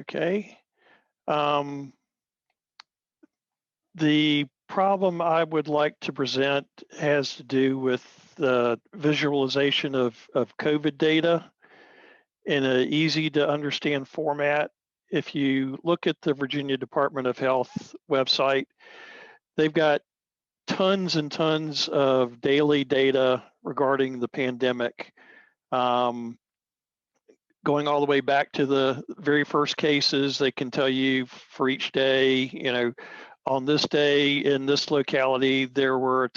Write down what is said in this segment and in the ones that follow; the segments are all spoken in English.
Okay. Um, the problem I would like to present has to do with the visualization of COVID data in an easy to understand format. If you look at the Virginia Department of Health website, they've got tons and tons of daily data regarding the pandemic, um, going all the way back to the very first cases. They can tell you for each day, on this day in this locality, there were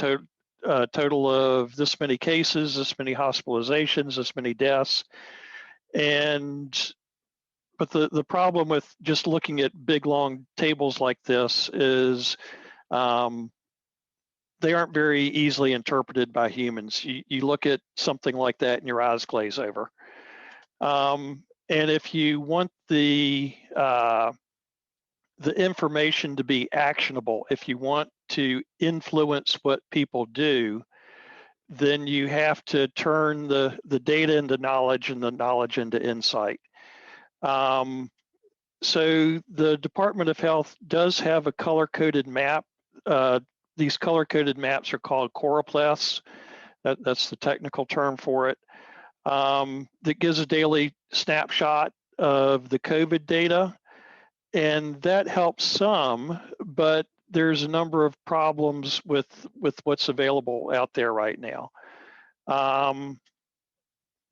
a total of this many cases, this many hospitalizations, this many deaths. But the problem with just looking at big, long tables like this is they aren't very easily interpreted by humans. You look at something like that and your eyes glaze over. And if you want the information to be actionable, if you want to influence what people do, then you have to turn the data into knowledge and the knowledge into insight. So the Department of Health does have a color-coded map. These color-coded maps are called Choropleths. That's the technical term for it. That gives a daily snapshot of the COVID data, and that helps some, but there's a number of problems with what's available out there right now.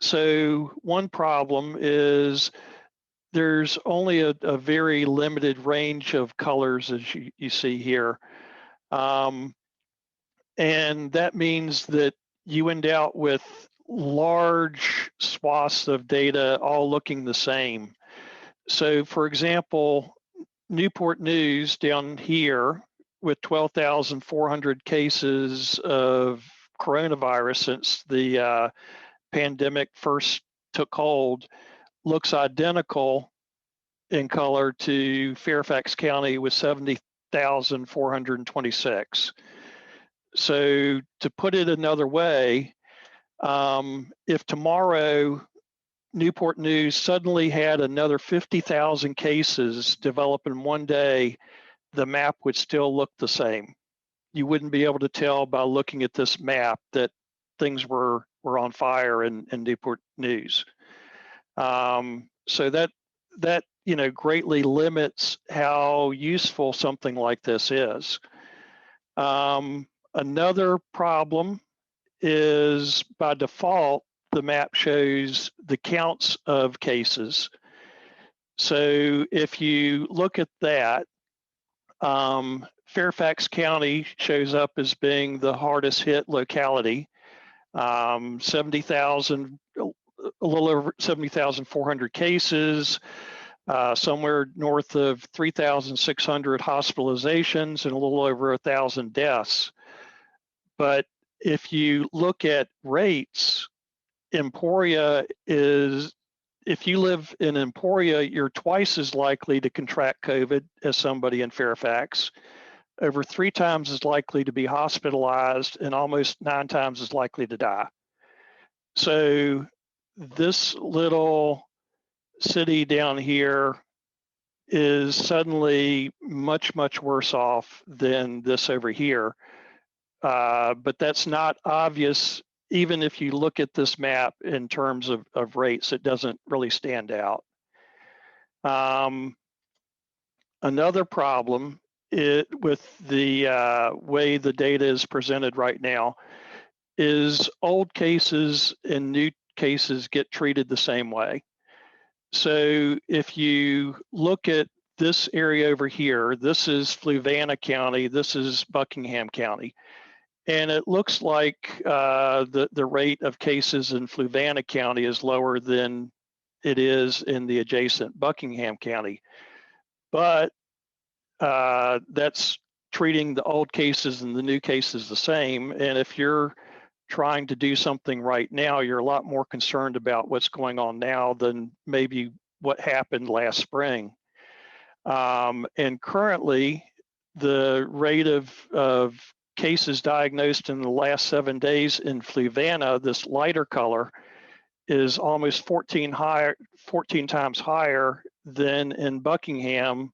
So one problem is there's only a very limited range of colors, as you see here. And that means that you end out with large swaths of data all looking the same. So for example, Newport News down here with 12,400 cases of coronavirus since the pandemic first took hold looks identical in color to Fairfax County with 70,426. So to put it another way, if tomorrow Newport News suddenly had another 50,000 cases develop in one day, the map would still look the same. You wouldn't be able to tell by looking at this map that things were on fire in Newport News. So that greatly limits how useful something like this is. Another problem is by default, the map shows the counts of cases. So if you look at that, Fairfax County shows up as being the hardest hit locality, 70,000, a little over 70,400 cases, somewhere north of 3,600 hospitalizations and a little over 1,000 deaths. But if you look at rates, Emporia is, if you live in Emporia, you're twice as likely to contract COVID as somebody in Fairfax, over 3 times as likely to be hospitalized, and almost 9 times as likely to die. So this little city down here is suddenly much, much worse off than this over here. But that's not obvious. Even if you look at this map in terms of rates, it doesn't really stand out. Another problem with the way the data is presented right now is old cases and new cases get treated the same way. So if you look at this area over here, this is Fluvanna County, this is Buckingham County. And it looks like the rate of cases in Fluvanna County is lower than it is in the adjacent Buckingham County. But that's treating the old cases and the new cases the same. And if you're trying to do something right now, you're a lot more concerned about what's going on now than maybe what happened last spring. And currently, the rate of cases diagnosed in the last 7 days in Fluvanna, this lighter color, is almost 14 times higher than in Buckingham,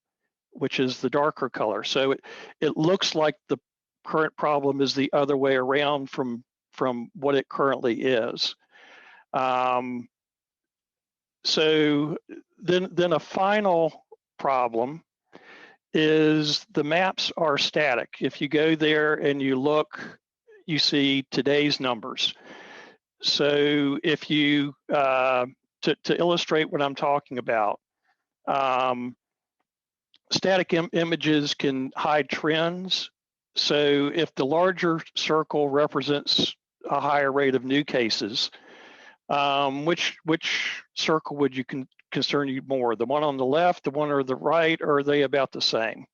which is the darker color. So it looks like the current problem is the other way around from what it currently is. So then a final problem is the maps are static. If you go there and you look, you see today's numbers. So if you, to illustrate what I'm talking about, static images can hide trends. So if the larger circle represents a higher rate of new cases, which circle would you concern you more? The one on the left, the one on the right, or are they about the same?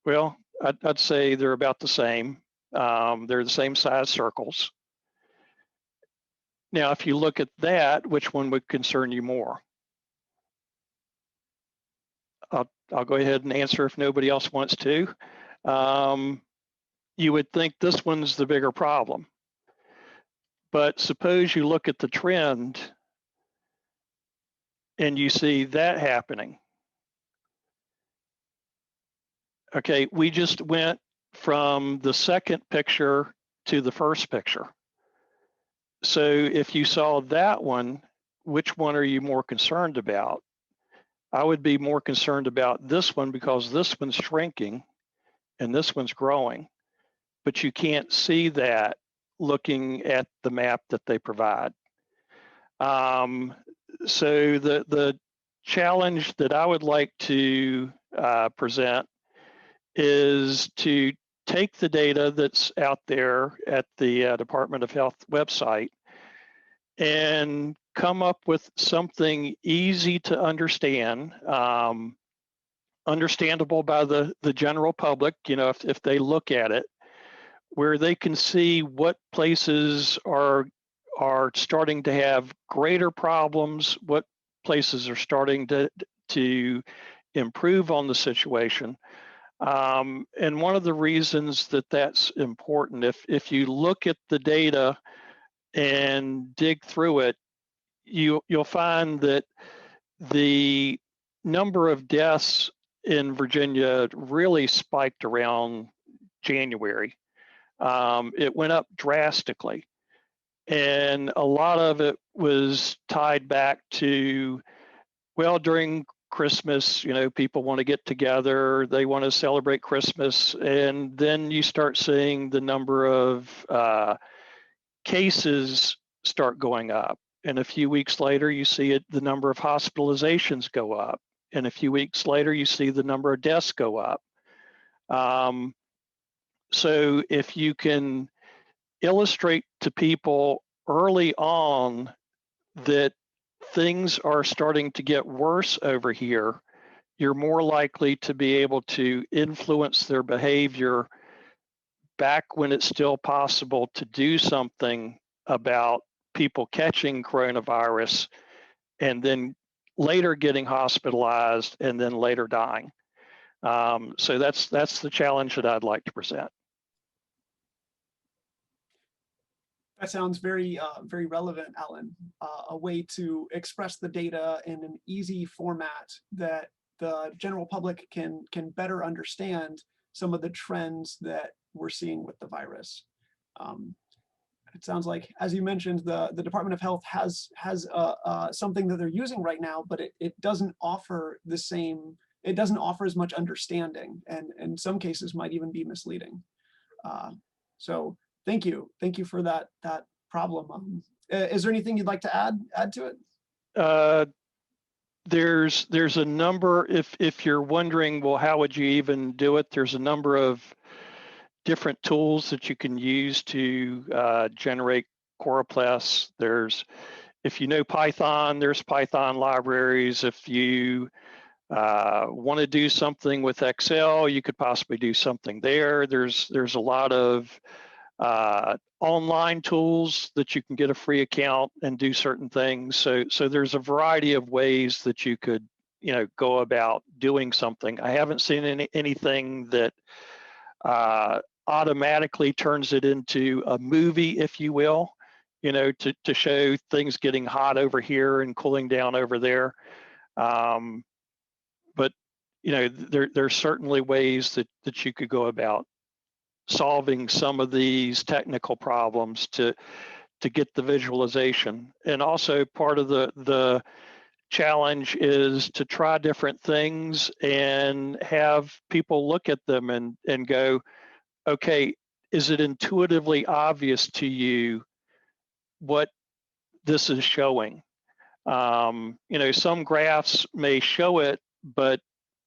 Well, I'd say they're about the same. They're the same size circles. Now, if you look at that, which one would concern you more? I'll go ahead and answer if nobody else wants to. You would think this one's the bigger problem. But suppose you look at the trend and you see that happening. Okay, we just went from the second picture to the first picture. So if you saw that one, which one are you more concerned about? I would be more concerned about this one because this one's shrinking and this one's growing, but you can't see that looking at the map that they provide. So the challenge that I would like to present is to take the data that's out there at the Department of Health website and come up with something easy to understand, understandable by the general public, you know, if they look at it, where they can see what places are starting to have greater problems, what places are starting to improve on the situation. And one of the reasons that that's important, if you look at the data and dig through it, you'll find that the number of deaths in Virginia really spiked around January. It went up drastically. And a lot of it was tied back to, well, during Christmas, you know, people want to get together, they want to celebrate Christmas, and then you start seeing the number of cases start going up. And a few weeks later, you see the number of hospitalizations go up. And a few weeks later, you see the number of deaths go up. So if you can illustrate to people early on that things are starting to get worse over here, you're more likely to be able to influence their behavior back when it's still possible to do something about people catching coronavirus and then later getting hospitalized and then later dying. So that's the challenge that I'd like to present. That sounds very, very relevant, Alan. A way to express the data in an easy format that the general public can better understand some of the trends that we're seeing with the virus. It sounds like, as you mentioned, the Department of Health has something that they're using right now, but it doesn't offer the same. It doesn't offer as much understanding, and in some cases might even be misleading. So. Thank you for that problem. Is there anything you'd like to add to it? There's a number. If you're wondering, well, how would you even do it? There's a number of different tools that you can use to generate Choropleths. If you know Python, there's Python libraries. If you want to do something with Excel, you could possibly do something there. There's a lot of online tools that you can get a free account and do certain things. So there's a variety of ways that you could, you know, go about doing something. I haven't seen anything that automatically turns it into a movie, if you will, you know, to show things getting hot over here and cooling down over there. But there's certainly ways that you could go about solving some of these technical problems to get the visualization. And also part of the challenge is to try different things and have people look at them and go, okay, is it intuitively obvious to you what this is showing? Some graphs may show it, but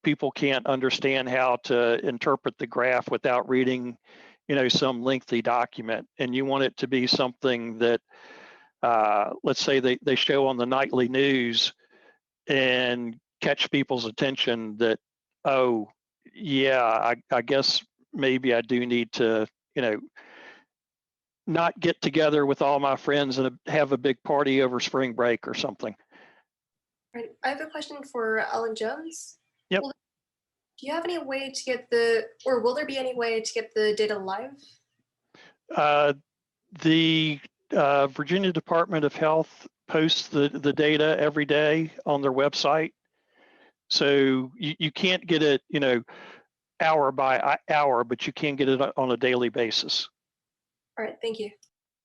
people can't understand how to interpret the graph without reading, some lengthy document. And you want it to be something that, let's say they show on the nightly news and catch people's attention that, oh, yeah, I guess maybe I do need to, not get together with all my friends and have a big party over spring break or something. Right. I have a question for Alan Jones. Yep. Do you have any way to get or will there be any way to get the data live? The Virginia Department of Health posts the data every day on their website. So you can't get it, hour by hour, but you can get it on a daily basis. All right, thank you.